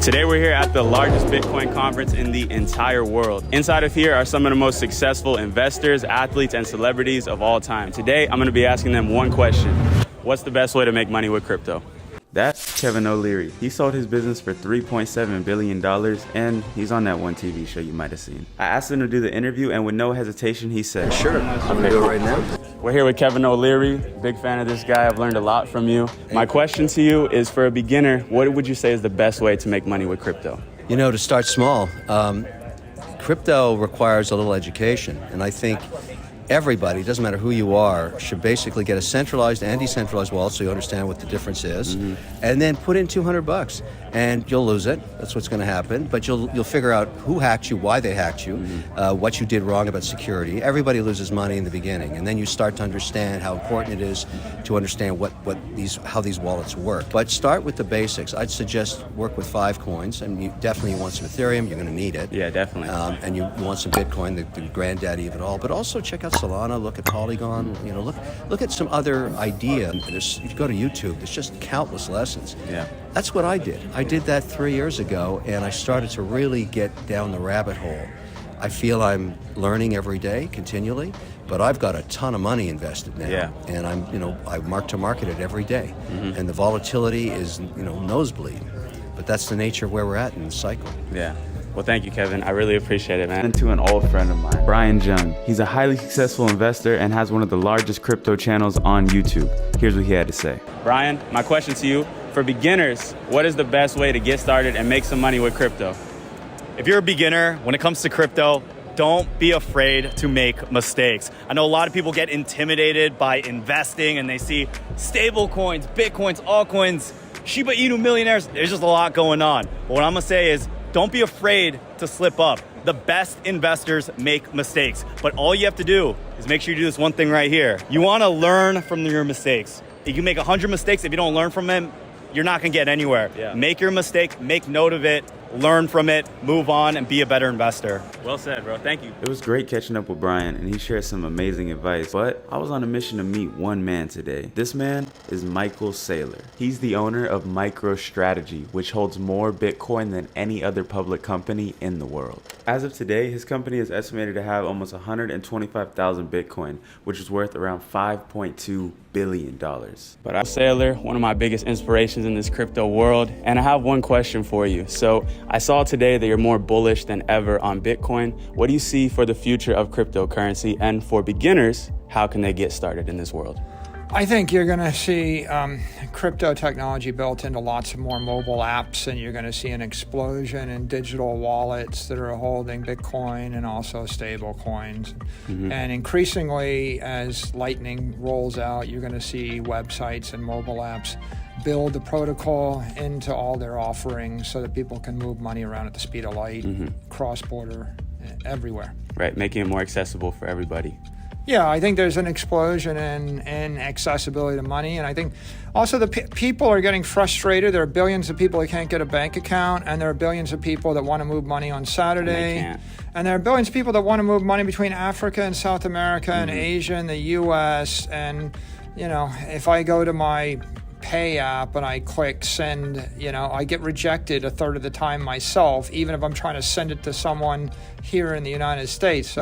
Today we're here at the largest Bitcoin conference in the entire world. Inside of here are some of the most successful investors, athletes, and celebrities of all time. Today I'm going to be asking them one question. What's the best way to make money with crypto? That's Kevin O'Leary. He sold his business for $3.7 billion, and he's on that one TV show you might have seen. I asked him to do the interview, and with no hesitation, he said, "Sure, I'm gonna do it right now." We're here with Kevin O'Leary. Big fan of this guy. I've learned a lot from you. My question to you is, for a beginner, what would you say is the best way to make money with crypto? You know, to start small, crypto requires a little education, and I think everybody, doesn't matter who you are, should basically get a centralized and decentralized wallet so you understand what the difference is, and then put in $200 and you'll lose it. That's what's going to happen. But you'll figure out who hacked you, why they hacked you, what you did wrong about security. Everybody loses money in the beginning, and then you start to understand how important it is to understand how these wallets work. But start with the basics. I'd suggest work with 5 coins, and you definitely want some Ethereum. You're going to need it. Yeah, definitely. And you want some Bitcoin, the granddaddy of it all. But also check out Solana, look at Polygon, look at some other idea. If you go to YouTube, there's just countless lessons. Yeah. That's what I did. I did that 3 years ago, and I started to really get down the rabbit hole. I feel I'm learning every day, continually, but I've got a ton of money invested now. Yeah. And I mark to market it every day. And the volatility is, nosebleed. But that's the nature of where we're at in the cycle. Yeah. Well, thank you, Kevin. I really appreciate it, man. And to an old friend of mine, Brian Jung. He's a highly successful investor and has one of the largest crypto channels on YouTube. Here's what he had to say. Brian, my question to you, for beginners, what is the best way to get started and make some money with crypto? If you're a beginner, when it comes to crypto, don't be afraid to make mistakes. I know a lot of people get intimidated by investing and they see stable coins, Bitcoins, altcoins, Shiba Inu millionaires. There's just a lot going on. But what I'm gonna say is, don't be afraid to slip up. The best investors make mistakes, but all you have to do is make sure you do this one thing right here. You wanna learn from your mistakes. If you make 100 mistakes, if you don't learn from them, you're not gonna get anywhere. Yeah. Make your mistake, make note of it, learn from it, move on, and be a better investor. Well said, bro. Thank you. It was great catching up with Brian, and he shared some amazing advice. But I was on a mission to meet one man today. This man is Michael Saylor. He's the owner of MicroStrategy, which holds more Bitcoin than any other public company in the world. As of today, his company is estimated to have almost 125,000 Bitcoin, which is worth around $5.2 billion. But I'm Saylor, one of my biggest inspirations in this crypto world, and I have one question for you. So I saw today that you're more bullish than ever on Bitcoin. What do you see for the future of cryptocurrency? And for beginners, how can they get started in this world? I think you're going to see crypto technology built into lots of more mobile apps, and you're going to see an explosion in digital wallets that are holding Bitcoin and also stable coins. And increasingly, as Lightning rolls out, you're going to see websites and mobile apps build the protocol into all their offerings so that people can move money around at the speed of light, cross-border, everywhere. Right, making it more accessible for everybody. Yeah, I think there's an explosion in accessibility to money, and I think also the people are getting frustrated. There are billions of people that can't get a bank account, and there are billions of people that want to move money on Saturday, and there are billions of people that want to move money between Africa and South America and Asia and the U.S., and if I go to my Pay app and I click send, I get rejected a third of the time myself, even if I'm trying to send it to someone here in the United States.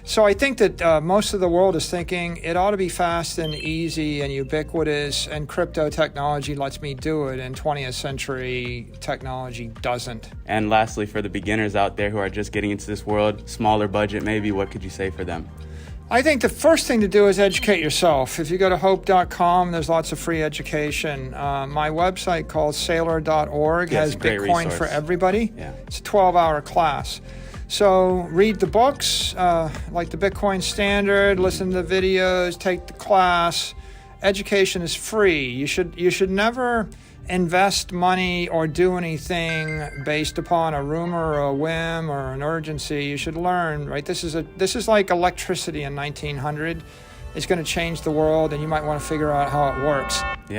So I think that most of the world is thinking it ought to be fast and easy and ubiquitous, and crypto technology lets me do it, and 20th century technology doesn't. And lastly, for the beginners out there who are just getting into this world, smaller budget maybe, what could you say for them? I think the first thing to do is educate yourself. If you go to hope.com, there's lots of free education. My website called Saylor.org has Bitcoin for everybody. Yeah. It's a 12-hour class. So read the books, like the Bitcoin Standard, listen to the videos, take the class. Education is free. You should never invest money or do anything based upon a rumor or a whim or an urgency. You should learn, right? This is like electricity in 1900. It's going to change the world, and you might want to figure out how it works. Yeah.